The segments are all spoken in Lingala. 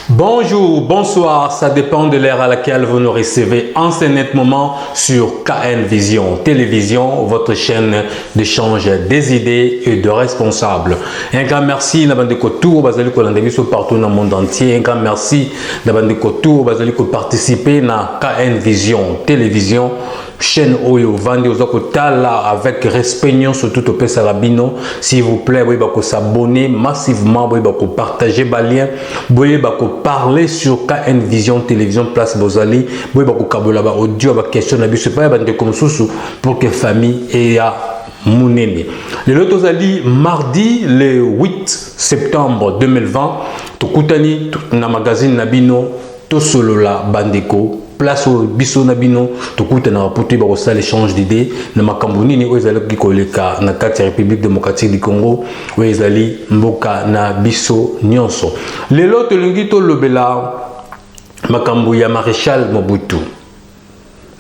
Bonjour, bonsoir, ça dépend de l'heure à laquelle vous nous recevez en ce net moment sur KN Vision Télévision, votre chaîne d'échange des idées et de responsables. Un grand merci Nabande Kotour, Bazali Kolandebiso partout dans le monde entier. Un grand merci Nabande Kotour, Bazali ko participer à KN Vision Télévision. Chaîne Oyo Vandi Ozokotala avec respect surtout au Pesarabino. S'il vous plaît, vous pouvez s'abonner massivement, vous pouvez partager les liens, vous pouvez parler sur KN Vision Télévision Place Bozali, vous pouvez audio avec question pour que famille et à Mounene. Le Lotozali mardi le 8 septembre 2020, Tokutani na magazine Nabino Tosolola Bandeko. Place au biso nabino tokuta na rapoté barosa l'échange d'idées na makamboni ni ozali kikoleka na kati République démocratique du Congo ozali mboka na biso nyonso lelo tolingi to lobela makambo ya Maréchal Mobutu.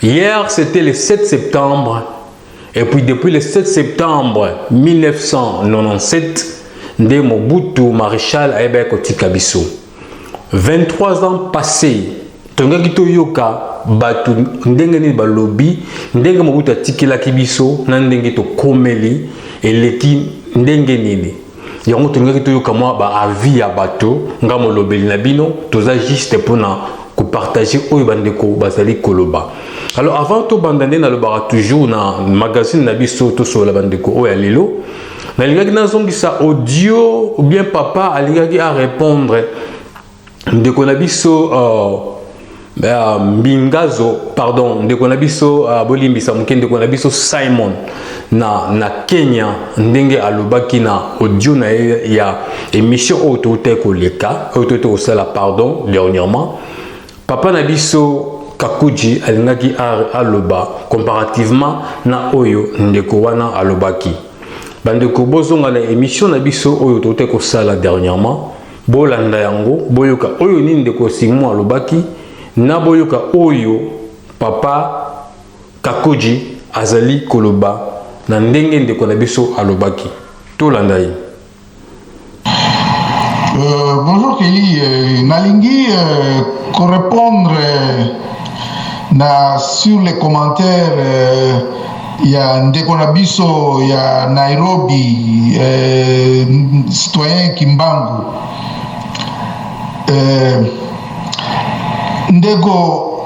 Hier c'était le 7 septembre et puis depuis le 7 septembre 1997 nde Mobutu Maréchal ayeba kotika biso 23 ans passés. Tonga kito yoka batu ndenge ni balobi ndenge Mobutu atikela kibiso na ndenge to komeli eleki ndenge nini yango tonga kito yoka moi ba avis ya bato nga molobeli na bino toza juste pona ko partager oyo bandeko bazali koloba. Alors avant to bandane na lobara toujours na magazine na biso to so la bandeko oyo lelo na lingaki na zongisa audio ou bien papa alingaki à répondre ndeko na biso Mbingazo, pardon, ndeko na biso bolimbisa muke ndeko na biso Simon na Kenya ndenge alobaki na audio na ya émission autoté koleka autoté au sala pardon dernièrement papa na biso Kakuji alingaki aloba comparativement na oyo ndeko wana alobaki bandeko bozonga na émission na biso oyo autoté ko sala dernièrement bolanda yango boyoka oyo ni ndeko Simon alobaki na boyoka oyo papa Kakuji azali koloba na ndenge ndeko na biso alobaki tolanda ye. Bonjour Kelly, nalingi ko répondre na sur les commentaires ya ndeko na biso ya Nairobi citoyen Kimbangu Ndego,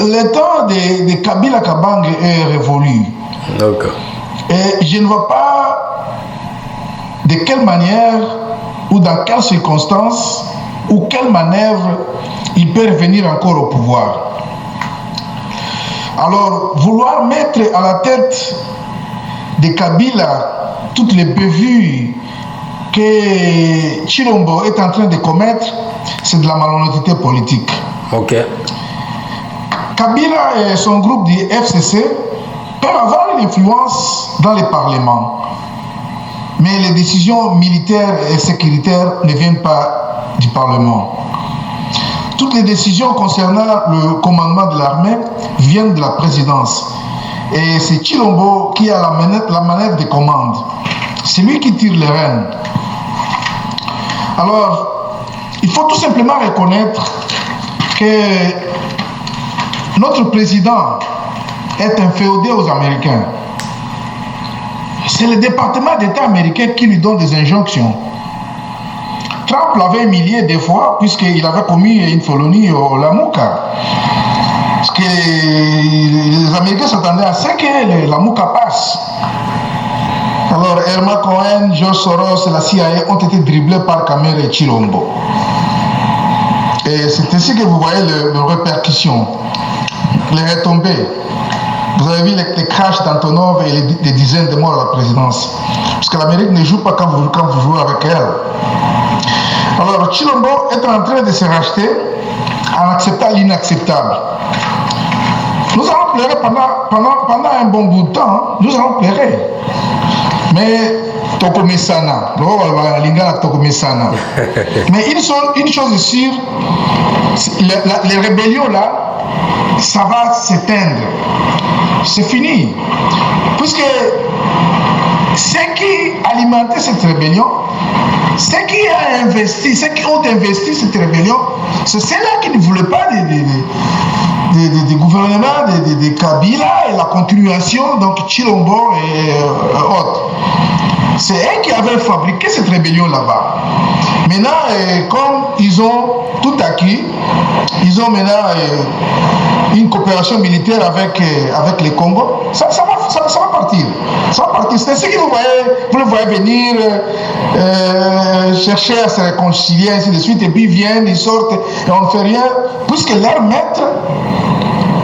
le temps de Kabila Kabang est révolu. D'accord. Et je ne vois pas de quelle manière ou dans quelles circonstances ou quelle manœuvre il peut revenir encore au pouvoir. Alors, vouloir mettre à la tête de Kabila toutes les bévues que Chilombo est en train de commettre, c'est de la malhonnêteté politique. Ok. Kabila et son groupe du FCC peuvent avoir une influence dans le Parlement. Mais les décisions militaires et sécuritaires ne viennent pas du Parlement. Toutes les décisions concernant le commandement de l'armée viennent de la présidence. Et c'est Chilombo qui a la manette de commande. C'est lui qui tire les rênes. Alors, il faut tout simplement reconnaître que notre président est inféodé aux Américains. C'est le département d'État américain qui lui donne des injonctions. Trump l'avait humilié des fois puisqu'il avait commis une felony au Lamouka. Parce que les Américains s'attendaient à ce que la Lamouka passe. Alors Herman Cohen, George Soros et la CIA ont été dribblés par Kamer et Chilombo. Et c'est ainsi que vous voyez les répercussions, les retombées. Vous avez vu les crashs d'Antonov et les dizaines de morts à la présidence. Parce que l'Amérique ne joue pas quand vous jouez avec elle. Alors Chilombo est en train de se racheter en acceptant l'inacceptable. Nous allons pleurer pendant un bon bout de temps. Hein. Nous allons pleurer. Mais Tokomesana, mais une chose est sûre, les rébellions là, ça va s'éteindre. C'est fini. Puisque ceux qui alimentaient cette rébellion, ceux qui ont investi cette rébellion, c'est ceux-là qui ne voulaient pas des gouvernements de Kabila et la continuation, donc Chilombo et autres. C'est eux qui avaient fabriqué cette rébellion là-bas. Maintenant, comme ils ont tout acquis, ils ont maintenant une coopération militaire avec le Congo, ça va partir. Ça va partir. C'est ce que vous le voyez venir chercher à se réconcilier, ainsi de suite, et puis ils viennent, ils sortent, et on ne fait rien, puisque leurs maîtres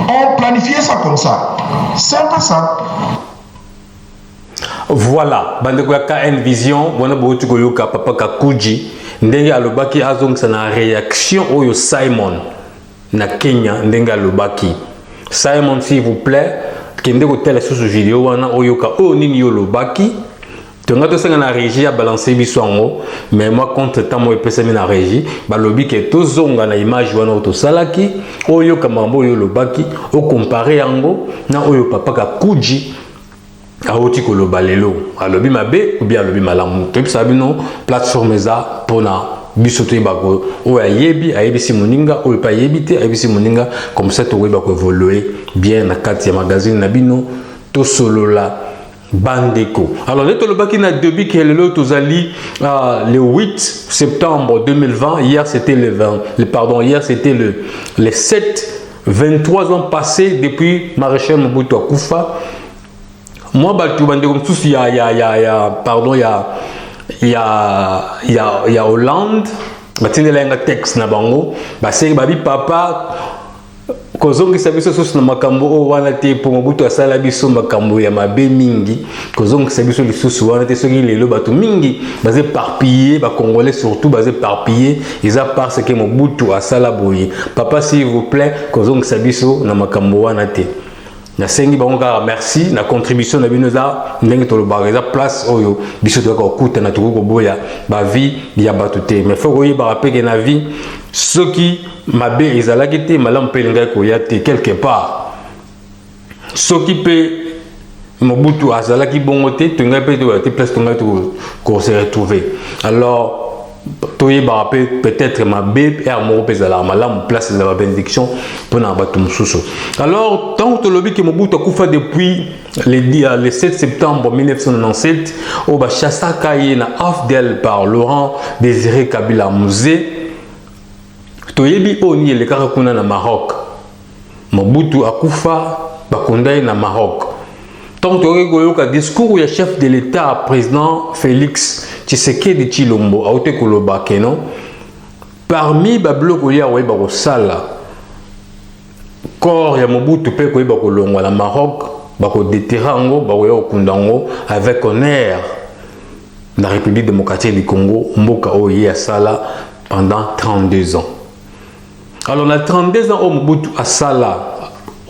ont planifié ça comme ça. C'est un peu ça. Voilà, bandeko ya KN Vision, wana botu koyoka papa Kakuji, ndenge alobaki azongisa na réaction oyo Simon na Kenya, ndenge alobaki. Simon, s'il vous plaît, kende ko tele sous vidéo wana oyoka o nini yo lobaki. Tonga to senga na régie a balancer biso ngo, mais moi contre temps mo epesami na régie, balobi ke to zonga na image wana to salaki, oyoka mambo yo lobaki, o comparer yango na oyo papa Kakuji. Aoti koloba lelo alobi mabe ou bien alobi malamu to bisabi no plateforme za pona biso to ibako o ayebi si moninga o pa yebite si moninga comme ça to weba ko évoluer bien na kati ya magazine na bino to solola bandeko. Alors neto lobaki na debi ke lelo tozali le 8 septembre 2020, hier c'était hier c'était le 7, 23 ans passés depuis Maréchal Mobutu akufa. Moi, il y a Hollande, texte na bango, papa, kozongi sabiso soso na makambo o wana te po Mobutu asala biso makambo ya mabe mingi, kozongi sabiso lisusu wana te soki lelo bato mingi basé parpillé, ba congolais surtout basé parpillé, ils a parce que Mobutu asala boye. Papa, s'il vous plaît, kozongi sabiso na makambo wana te. Na sengi bango merci na contribution na binoza ndenge to lobariza place oyo biso to ko kuta na to ko boya ba vie ya batute mais faut koyi ba rappeler na vie ceux qui mabe ezalaki te malamu pe ngai ko ya te quelque part ceux qui pe Mobutu azalaki bongo te to ngai pe to te place to ngai to ko se retrouver alors toye ba rappeler peut-être mabe et amour pezala malamu place de la bénédiction pour na bato mususu. Alors tant que lobi que Mobutu akufa depuis le 7 septembre 1997 au bachassa kaye na afdel par Laurent Désiré Kabila Musée toyebi oni le karakuna na Maroc. Mobutu akufa bakondai na Maroc. Tant que le discours du chef de l'État, président Félix Tshisekedi Tshilombo, a été kolobake non. Parmi bablo kolia weba ko sala, corps ya Mobutu pe ko yeba ko longwa na Maroc, bako déterrango, bako yo kundango avec honneur la République démocratique du Congo, mboka oye sala pendant 32 ans. Alors na 32 ans Mobutu a sala.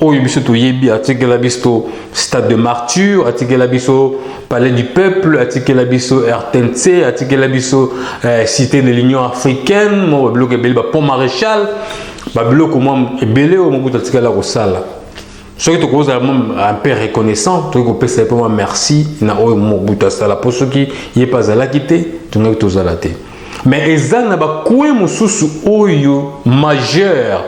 Oyo biso to yebi article la biso stade de martyr, article la biso palais du peuple, article la biso RTNC, article la biso cité de l'Union africaine, mo bloc ebele ba pont Maréchal, ba bloc mo ebele o Mobutu article la kosala. Ce qui te cause un peu reconnaissant, tu peux simplement merci na oyo Mobutu asala pour ceux qui y est pas à la quitter, tu n'as que la té. Mais ezana ba koué mususu oyo majeur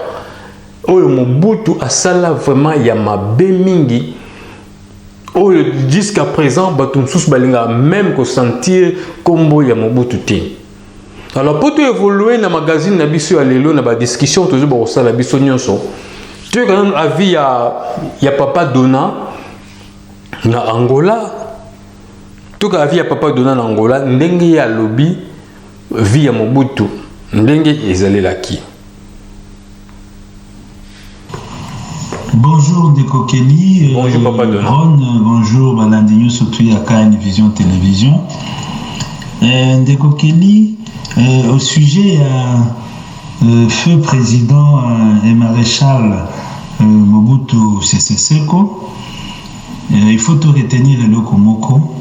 oyo Mobutu asala vraiment ya mabe mingi oyo jusqu'à présent batum sous balinga même ko sentir kombo ya Mobutu te. Alors pour évoluer na magazine na biso ya lelo na ba discussion toujours ba osala biso nyonso tu quand même avis ya papa Dona na Angola tout avis ya papa Dona na Angola ndenge ya lobby vie ya Mobutu ndenge ezalelaki. Bonjour Ndeko Kenny, bonjour Papa Dona. Bonjour Balandinho, surtout à KN Vision Télévision. Ndeko Kenny, au sujet feu président et maréchal Mobutu Sese Seko. Il faut tout retenir le Komoko.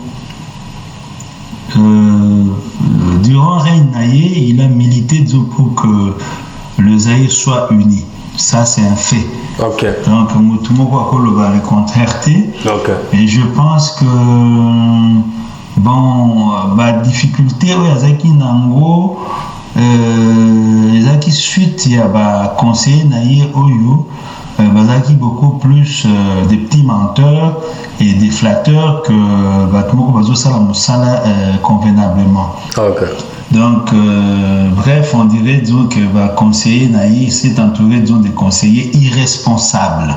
Durant règne Naye, il a milité pour que le Zaïre soit uni. Ça, c'est un fait. Okay. Donc, Moutoumoko a le contraire. Okay. Et je pense que, bon, la difficulté, Yazaki Nango, Yazaki suite, il y a conseiller Naye Oyo, Yazaki beaucoup plus des petits menteurs et des flatteurs que Batumoko Bazo Salamoussala convenablement. Okay. Donc, bref, on dirait disons, que le conseiller Naïr s'est entouré disons, des conseillers irresponsables.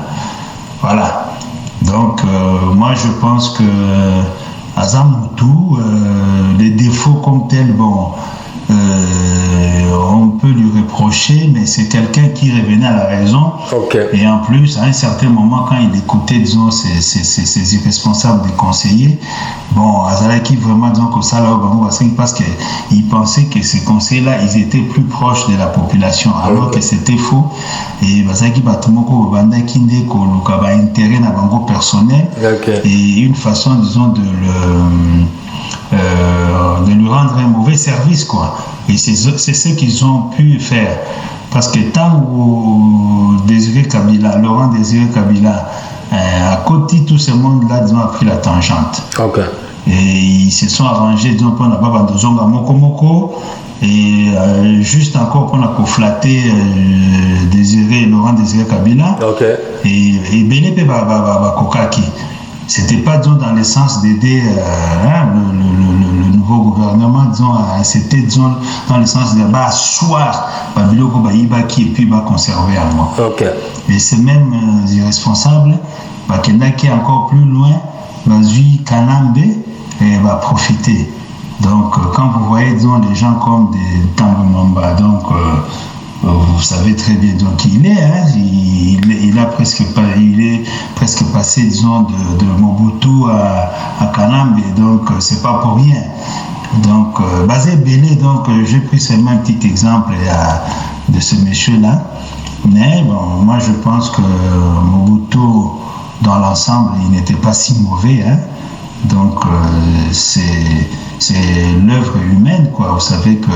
Voilà. Donc, moi, je pense que Azamoutou, les défauts comme tels, bon, on peut lui reprocher, mais c'est quelqu'un qui revenait à la raison. Okay. Et en plus, à un certain moment, quand il écoutait, disons, ces irresponsables des conseillers, bon, Azalaki vraiment, disons, que ça, là, parce qu'il pensait que ces conseillers-là, ils étaient plus proches de la population, alors que c'était faux. Et Azalaki, Batumoko, Bandakinde, Kolukaba, intérêt dans bango personnel. Okay. Et une façon, disons, de lui rendre un mauvais service, quoi. Et c'est ce qu'ils ont pu faire. Parce que tant où Désiré Kabila, Laurent Désiré Kabila, à côté tout ce monde-là, disons, a pris la tangente. Okay. Et ils se sont arrangés, disons, pour ne pas vendre Zonga Moko. Et juste encore pour la flatter Laurent Désiré Kabila. Okay. Et Bénépe Kokaki. C'était pas disons, dans le sens d'aider le nouveau gouvernement, disons, c'était disons, dans le sens de asseoir Babiloko Baïbaki et puis conserver à moi. Okay. Et ces mêmes irresponsables, qui est encore plus loin, Bazui Kanambe va profiter. Donc, quand vous voyez disons, des gens comme des Tangomamba, donc vous savez très bien donc qui il est, hein, il est presque passé disons de Mobutu à Kanambe, donc c'est pas pour rien. Donc Bazé Belé, donc j'ai pris seulement un petit exemple de ce monsieur là, mais bon, moi je pense que Mobutu dans l'ensemble il n'était pas si mauvais, hein. Donc c'est l'œuvre humaine, quoi. Vous savez que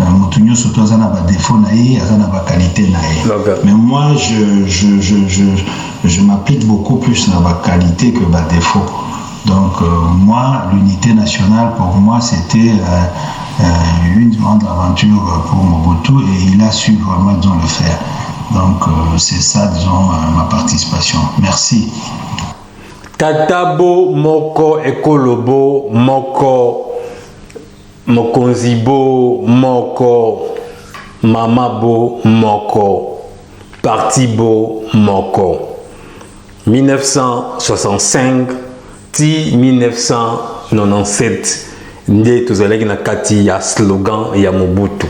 Moutounio surtout a des défauts naïfs, a des qualités naïfs. Mais moi, je m'applique beaucoup plus dans ma qualité que ma défaut. Donc, moi, l'unité nationale, pour moi, c'était une grande aventure pour Mobutu et il a su vraiment, disons, le faire. Donc, c'est ça, disons, ma participation. Merci. Tatabo moko ekolobo moko mokonzibo moko mamabo moko partibo moko 1965 ti 1997 nde tozalaki na kati ya slogan ya Mobutu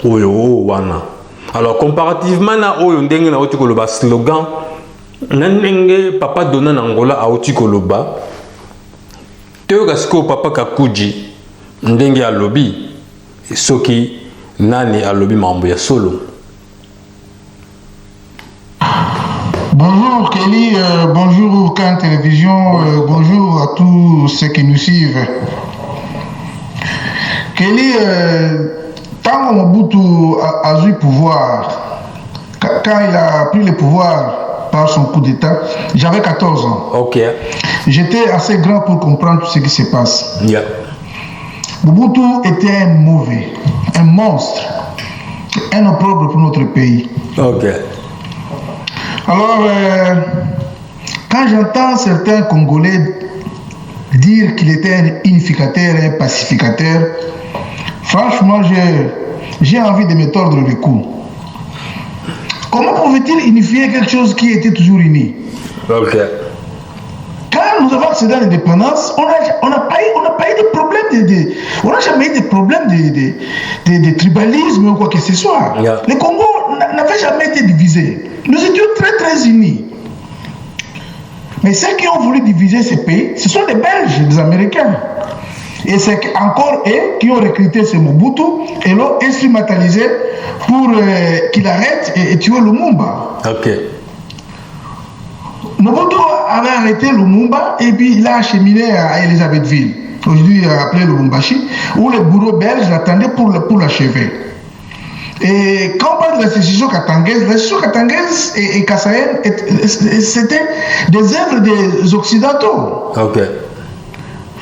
oyo wana. Alors comparativement na oyo ndenge na oti koloba slogan Nandenge papa donna Nangola a oti koloba Teo gasko papa Kakuji ndenge a lobby soki nani a lobby mambo ya solo. Bonjour Kelly, bonjour Can Télévision, bonjour à tous ceux qui nous suivent. Kelly, tant Mobutu a eu pouvoir, quand il a pris le pouvoir par son coup d'État, j'avais 14 ans. Ok. J'étais assez grand pour comprendre tout ce qui se passe. Yeah. Mobutu était un mauvais, un monstre, un opprobre pour notre pays. Ok. Alors, quand j'entends certains Congolais dire qu'il était un unificateur, un pacificateur, franchement, j'ai envie de me tordre le cou. Comment pouvait-il unifier quelque chose qui était toujours uni? Ok. Quand nous avons accédé à l'indépendance, on n'a pas eu de problème on n'a jamais eu de problème de tribalisme ou quoi que ce soit. Yeah. Le Congo n'avait jamais été divisé. Nous étions très très unis. Mais ceux qui ont voulu diviser ces pays, ce sont les Belges, les Américains. Et c'est encore eux qui ont recruté ce Mobutu et l'ont instrumentalisé pour qu'il arrête et tuer Lumumba. Ok. Mobutu avait arrêté Lumumba et puis il a acheminé à Elisabethville, aujourd'hui appelé Lubumbashi, où les bourreaux belges l'attendaient pour l'achever. Et quand on parle de l'institution katangaise et kassaïenne, c'était des œuvres des Occidentaux. Ok.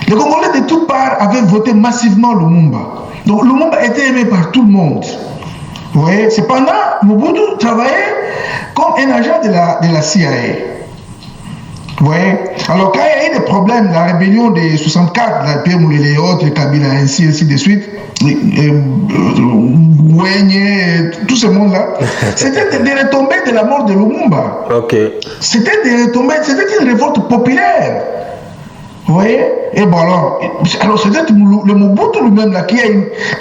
Les Congolais de toutes parts avaient voté massivement Lumumba. Donc Lumumba était aimé par tout le monde. Vous voyez, cependant, Mobutu travaillait comme un agent de la CIA. Vous voyez? Alors quand il y a eu des problèmes, la rébellion de 64, la Pierre Moulele et autres, Kabila, ainsi de suite, Ouénié, tout ce monde-là, c'était des retombées de la mort de Lumumba. Ok. C'était des retombées, c'était une révolte populaire. Vous voyez? Et bon alors c'était le Mobutu lui-même là, qui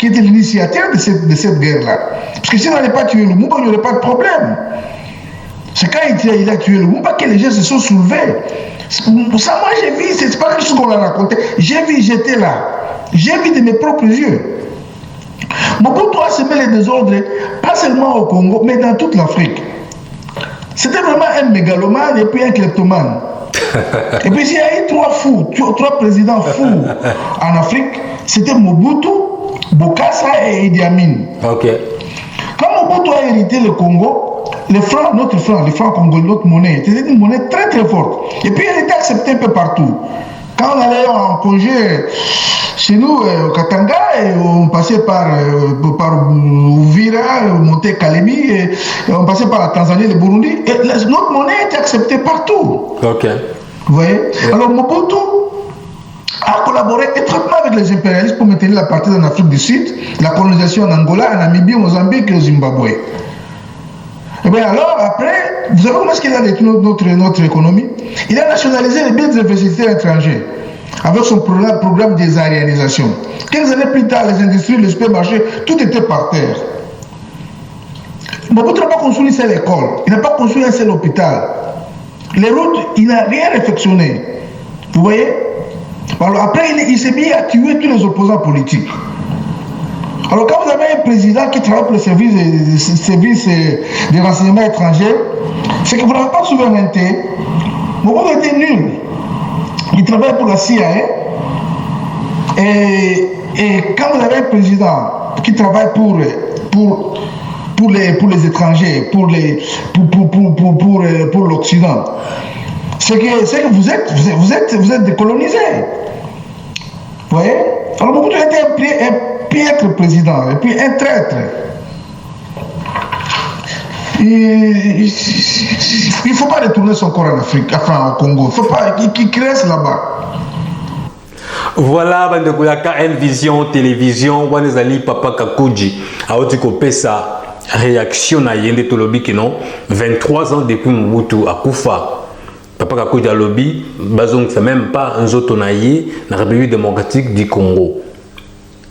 était l'initiateur de cette guerre-là. Parce que s'il n'avait pas tué Lumumba, il n'y aurait pas de problème. C'est quand il a tué Lumumba que les gens se sont soulevés. Ça, moi j'ai vu, c'est pas quelque chose qu'on a raconté. J'ai vu, j'étais là. J'ai vu de mes propres yeux. Mobutu a semé les désordres, pas seulement au Congo, mais dans toute l'Afrique. C'était vraiment un mégalomane et puis un kleptomane. Et puis il y a eu trois présidents fous en Afrique. C'était Mobutu, Bokassa et Idi Amin. Ok. Quand Mobutu a hérité le Congo, les francs congolais, notre monnaie, c'était une monnaie très très forte. Et puis elle était acceptée un peu partout. Quand on allait en congé chez nous, au Katanga, et on passait par Uvira, on montait Kalemi, et on passait par la Tanzanie, le Burundi, et notre monnaie était acceptée partout. Ok. Vous voyez? Yeah. Alors Mobutu a collaboré étroitement avec les impérialistes pour maintenir la partie en Afrique du Sud, la colonisation en Angola, en Namibie, au Mozambique et au Zimbabwe. Et bien alors, après, vous savez comment est-ce qu'il a détruit notre économie? Il a nationalisé les biens des universités étrangers avec son programme des arianisation. Quelques années plus tard, les industries, les supermarchés, tout était par terre. Mobutu n'a pas construit une seule école, il n'a pas construit un seul hôpital. Les routes, il n'a rien réfectionné. Vous voyez? Alors après, il s'est mis à tuer tous les opposants politiques. Alors quand vous avez un président qui travaille pour le service des renseignements étrangers, c'est que vous n'avez pas de souveraineté. Mobutu était nul. Il travaille pour la CIA. Et quand vous avez un président qui travaille pour les étrangers, pour l'Occident, c'est que vous êtes décolonisé. Vous voyez? Alors Mobutu était un piètre président et puis un traître. Il ne faut pas retourner son corps en Afrique, enfin au Congo. Il ne faut pas qu'il reste là-bas. Voilà, bande de KN Vision Télévision, Wanezali Papa Kakuji, Aoti Kopesa, réaction à Yende Tolobi non 23 ans depuis Mobutu à Koufa. Papa Kakuji a lobby, Bazong c'est même pas un zotonaïe dans la République démocratique du Congo.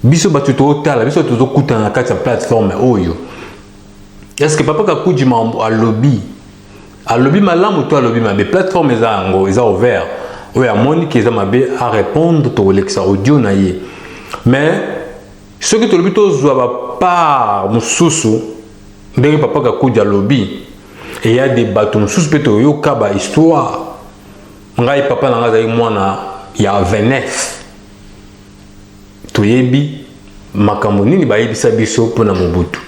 Biso batuto tala, biso tuto kuta na kati ya plateforme oyo. Est-ce que Papa Kakuji a lobby? A lobby malamu to a lobby ma be plateforme eza ngo, eza ouvert. Oui, à Monique, ils ont à répondre au Lexa audio naïe. Mais ce que tu as dit, tu pas Moussoussou, dès que Papa Kakuji a lobby, et il y a des bâtons sous péto yo kaba histoire. Ngai papa na ngaza moi il y a 29. Toyebi makambo nini ba yebisa biso pona Mobutu.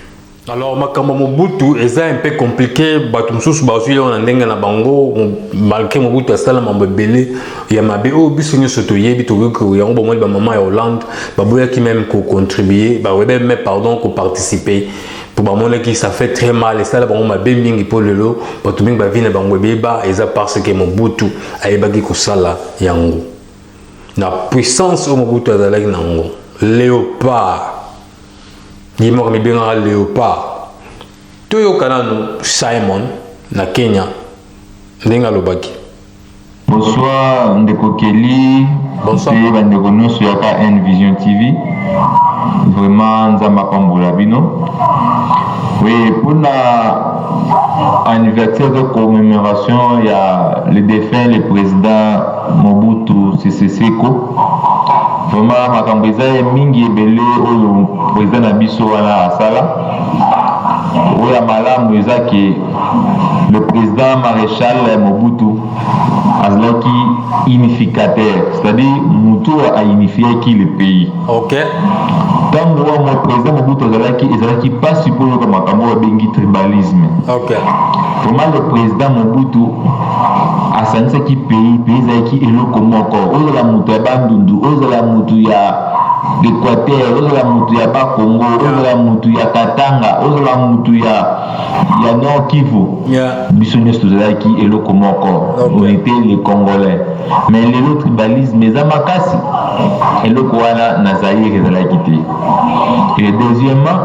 Alors makambo Mobutu eza un peu compliqué, bâtons sous bazui on ndenga na bango malgré Mobutu asala mambo belé ya mabe o biso nyoso toyebi to ko ya ngo ba maman ya Hollande ba boya qui même ko contribuer ba webe mais pardon ko participer. Pour moi qui ça fait très mal et ça là bon ma mingi pour le lot pour tout mingi ba vina bango beba et ça parce que Mobutu ayebaki ko sala yango na puissance au Mobutu azalaki nango léopard yimo comme bien léopard toyo kanano Simon na Kenya ndenga lobaki. Bonsoir Ndeko Kelly. Bonsoir Ndeko Noso ya KN Vision TV. Vraiment nzamba pambola bino. Oui, pour l'anniversaire de commémoration, il y a le défunt, le président Mobutu Sese Seko. vraiment makambo eza mingi ebele oyo président na biso wana asala oyo ya malamu eza ke le président maréchal Mobutu azalaki unificateur, c'est-à-dire mutu a unifiaki le pays. Ok. Tango wa président Mobutu ezalaki pas supposé comme makambo babengi tribalisme. Ok. Vraiment le président Mobutu asanisaki pays ezalaki eloko moko ozala mutu ya bandundu ozala mutu ya Équateur, ozala mutu ya Bakongo, ozala mutu ya Katanga, ozala mutu ya Nord Kivu. Biso nyonso tozalaki eloko moko. On était les Congolais. Mais le tribalisme eza makasi. Eloko wana na Zaïre ezalaki te. Et deuxièmement,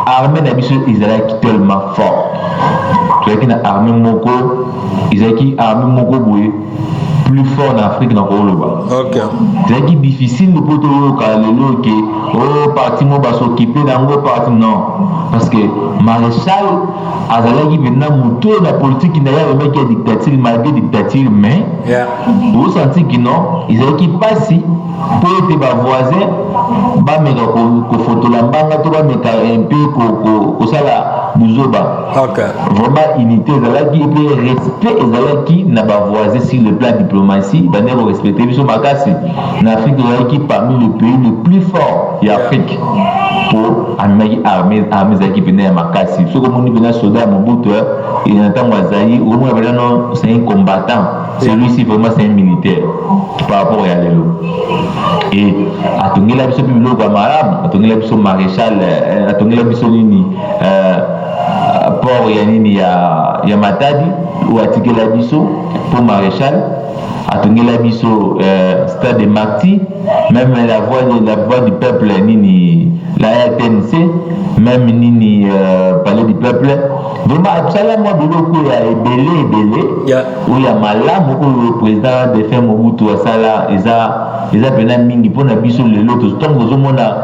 armée na biso ezalaki tellement fort. Tozalaki na armée moko, ezalaki armée moko boye plus fort en Afrique dans Koloba. Ok. C'est difficile de pouvoir lelo que oh parti mo ba s'occuper d'ango parti non parce que maréchal azalaki venna muto na politique na ya mec dictature malgré dictature mais vous senti que non ils ont qui passi pour être ba voisin ba meka ko photo la mbanga to ba meka un peu ko sala buzoba. Ok. Vraiment unité ezalaki et respect ezalaki na ba voisin sur le plan diplomatie bande ko respecter biso makasi na Afrique ezalaki parmi les pays les plus forts en Afrique pour armée ezalaki pene ya makasi so comme on dit soldat Mobutu et entend Zaïre au moins non c'est un combattant celui-ci vraiment c'est un militaire par rapport à lelo et atongela biso biloko ya malamu atongela biso maréchal atongela biso nini port ya nini ya Matadi ou atikela biso pour maréchal atongela biso stade de Marty même la voix du peuple nini la RTNC même nini palais du peuple vraiment absala moi biloko ya ebele ou ya malamu ko président de faire Mobutu asala eza pena mingi pona biso lelo to tongo zomona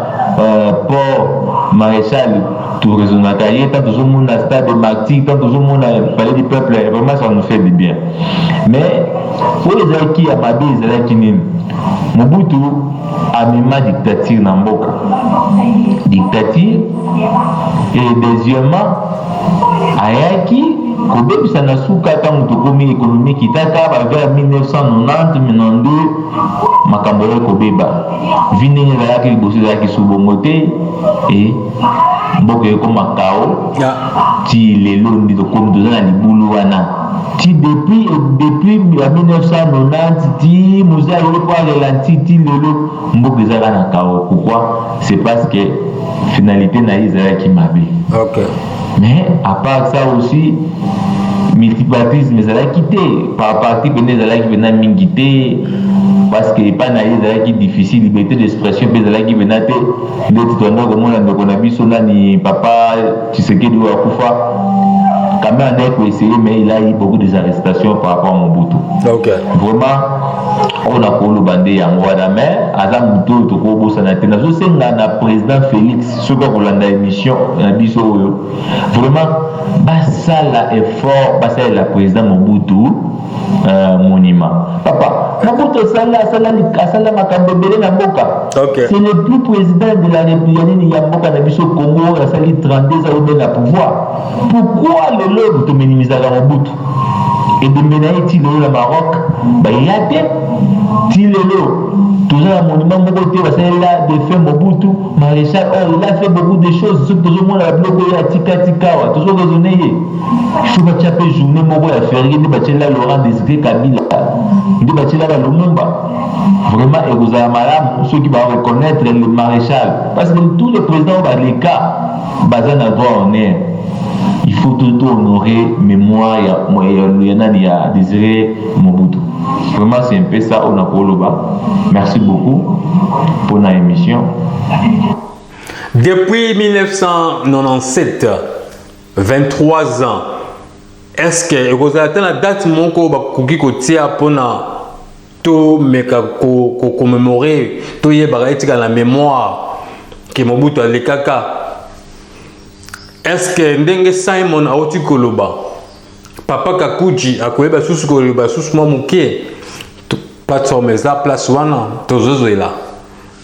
port maréchal tout raisonnable tant tout le monde a stade de Marty tant tout le monde a palais du peuple vraiment ça nous fait du bien mais pour les Zaki à Mabé Zaki nini Mobutu a mis dictature na mboka dictature et deuxièmement ayaki kobebisa na suka tango tokomi économie kitaka ba vers 1990 92 makambo ya kobeba vini ezalaki liboso ezalaki subongo te et mboka ekoma kao ti lelo ndi tokomi toza na libulu wana ti depuis 1990 ti muza lelo kwa relanti ti lelo mboka ezalaka na kao pourquoi c'est parce que finalité na ezalaki mabe. Ok. Mais à part ça aussi multipartisme ezalaki te par parti pene ezalaki pena mingi te parce que pas na ezalaki difficile liberté d'expression pe ezalaki pena te ndeti toanda komona ndeko na biso nani papa Tshisekedi wa kufa quand même on a essayé mais il a eu beaucoup d'arrestations par rapport à Mobutu. Ok. Vraiment on a pour le bandé yango wana mais aza muto to ko bosana te na so senga na président Félix soko ko landa émission na biso oyo vraiment basala effort basala la président Mobutu monument papa Mobutu sala makambo belé na mboka. Okay. C'est le plus président de la République ya mboka na biso Congo asali 32 ans au pouvoir. Pourquoi le lobby te minimiser Mobutu et de menaïti le Maroc bah il y a des Tilelo, tout ça, monument Mokoté, là, de faire Mobutu, maréchal, il a fait beaucoup de choses, tout le monde a bloqué à Tika, toujours raisonné. Il faut que tu aies journée, Moko a fait rien, de là, Laurent Désiré Kabila, de là, Lumumba. Vraiment, et vous avez malade, ceux qui vont reconnaître le maréchal, parce que tous les présidents, les cas, Bazan a droit en air. Il faut tout honorer mémoire, il y en a Désiré Mobutu. Vraiment, c'est un peu ça, on a pour le bas. Merci beaucoup pour la émission. Depuis 1997, 23 ans, est-ce que vous avez la date mon ko ba kuki ko tia pona to meka ko commémorer to ye ba etika la mémoire que Mobutu a le kaka? Est-ce que ndenge Simon a oti koloba Papa Kakuji a koyeba susu koloba susu mamuke plateforme eza place wana tozozela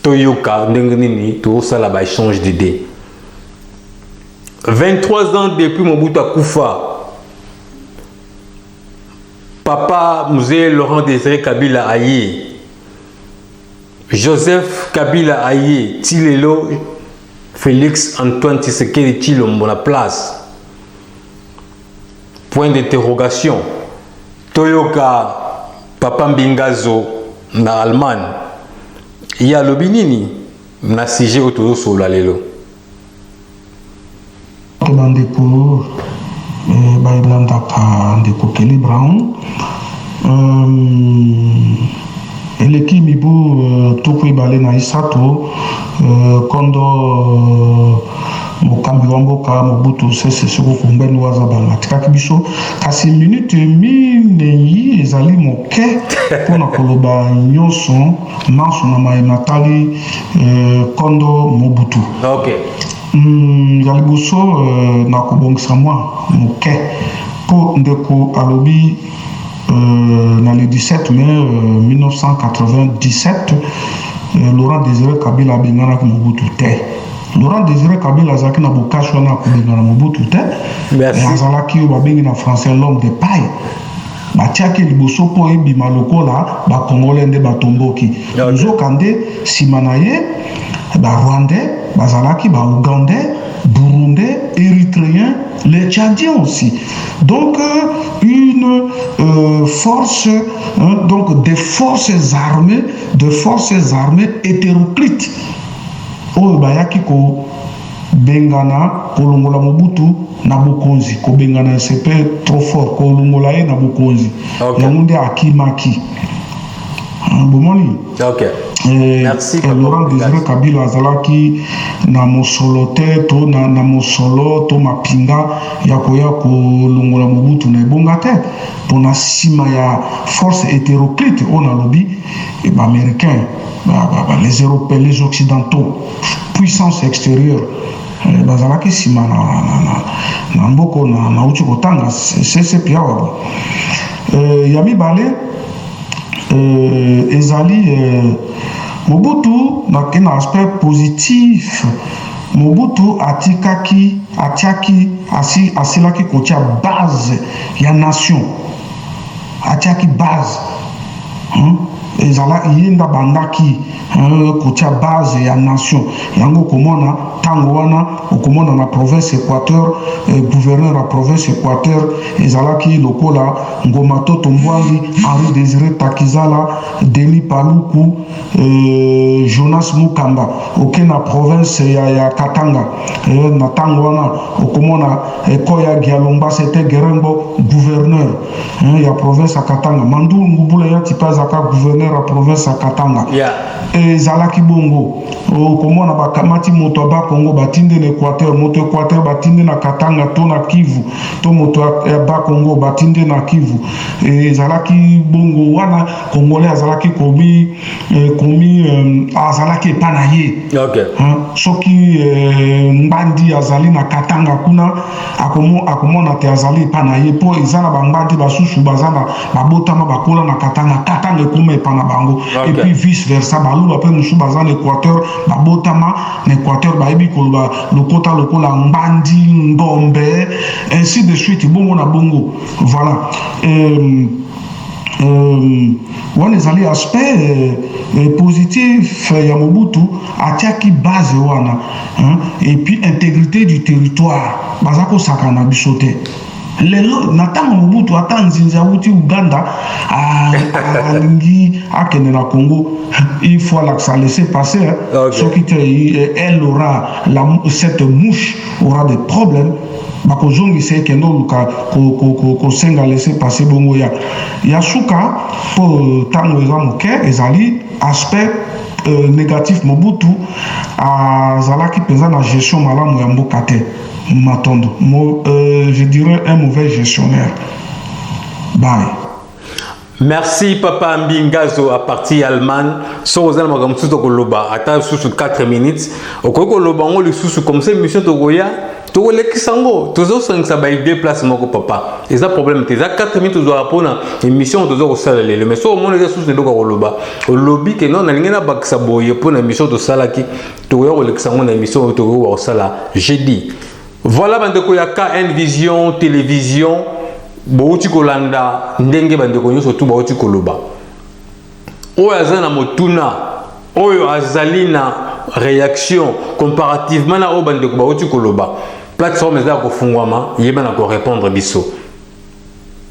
toyoka ndenge nini tozosala ba échange d'idées. 23 ans depuis Mobutu akufa, papa Mzee Laurent Désiré Kabila aye, Joseph Kabila aye, Tilelo Félix Antoine Tshisekedi Tshilombo na place. Point d'interrogation. Toyoka papa Mbingazo na Allemagne. Ya lobinini na sujet autour sur la lelo. Bandeko bailanda pa ndeko Kelly Brown eleki mibu toko ibale na isato kondo mokambi wa mboka Mobutu Sese Seko Kumbeni waza banga tikaki biso kasi minute minei ezali moke pona koloba nyonso manso na matali kondo Mobutu. Okay. Ya liboso na kobongisa mwa moke po ndeko alobi na le 17 mai 1997 Laurent Désiré Kabila abengana ki Mobutu te. Laurent Désiré Kabila azalaki na bokasho na kobengana Mobutu te. Azalaki oyo babengi na français l'homme de paille. Batiaki liboso po ebima lokola bakongole nde batomboki. Nzokande nsima na ye Rwandais, bazalaki, Ougandais, Burundais, Érythréens, les Tchadiens aussi. Donc une force, donc des forces armées hétéroclites. Oyo bayaki ko bengana kolongola Mobutu na bokonzi, ko bengana c'est trop fort, kolongola ye na bokonzi. Yamunde akimaki. Bomoni. Okay. Merci. Laurent Désiré Kabila azalaki na mosolo te to na mosolo to mapinga ya koya kolongola Mobutu na ebonga te pona nsima ya force hétéroclite on a lobby ba américains les européens les occidentaux puissance extérieure bazalaki nsima na mboko na uti kotanga c'est pia wabo ya mibale ezali Mobutu na aspect positif. Mobutu asilaki kotia base ya nation. Atiaki base. Ezala yenda bandaki kotia base ya nation. Yango komona tango wana okomona na province Équateur gouverneur la province Équateur ezalaki lokola Ngoma Toto Mbwangi, Henri Désiré Takizala, Denis Paluku, Jonas Mukamba okena province ya Katanga na tango wana okomona Koya Gialomba c'était Gerembo gouverneur ya province ya Katanga. Mandu Ngubula ya tipazaka gouverneur ya province ya Katanga. Ezalaki bongo okomona bakamati moto ba Congo batinde na Équateur, moto Équateur batinde na Katanga to na Kivu, to moto ba Congo batinde na Kivu. Ezalaki bongo wana Congolais azalaki komi azalaki panaye. Okay. Soki mbandi azali na Katanga kuna akomona te azali panaye po ezala bangandi basusu bazana babotama bakola na Katanga ekoma epana bango. Okay. Et puis vice versa baluba pe musu bazana Équateur babotama na Équateur bayebi koloba lokota lokola mbandi ngombe ainsi de suite bongo na bongo. Voilà. Wana ezali aspect positif ya Mobutu atiaki base wana et puis intégrité du territoire bazako sakana bisote. Lelo natango Mobutu ata nzinzi awuti Uganda alingi akende na Congo, il faut la laisser passer. Okay. Ce qui elle aura cette mouche aura des problèmes. Bakozongi c'est que nous ko senga laisser passer bongo ya suka pour tango ezamoke ezali aspect négatif. Mobutu azalaki pesa na gestion malamu ya mboka te matondo je dirais un mauvais gestionnaire. Bye. Merci Papa Mbingazo à partir Allemagne. So vous allez me comme tout au Koloba. Attends sous 4 minutes. Au Koloba on le sous comme ça mission Togoya. Togo le kisango. Toujours 5 ça va déplacement ko papa. Et ça problème c'est ça 4 minutes tu dois répondre émission toujours au salle le mais so mon les sous de Koloba. Au lobby que non na ngena baksa boye pour une émission de sala qui Togo le kisango na émission Togo au sala jeudi. Voilà bandeko ya KN Vision télévision. Bauti kolanda ndenge bandeko nyonso tu bauti koloba oyo azana motuna oyo azali na réaction comparativement na oyo bandeko bauti koloba plateforme eza kofungwama yeba na ko répondre biso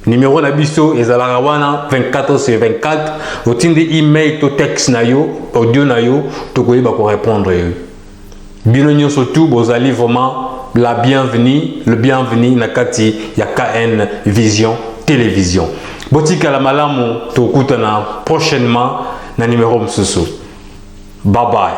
numéro na biso ezalaka wana 24/24 otindi email to texte na yo audio na yo tokoyeba ko répondre yo bino nyonso tu bozali vraiment la bienvenue, le bienvenu nakati ya KN Vision télévision. Botika la malamu tokutana prochainement na numéro msusu. Bye bye.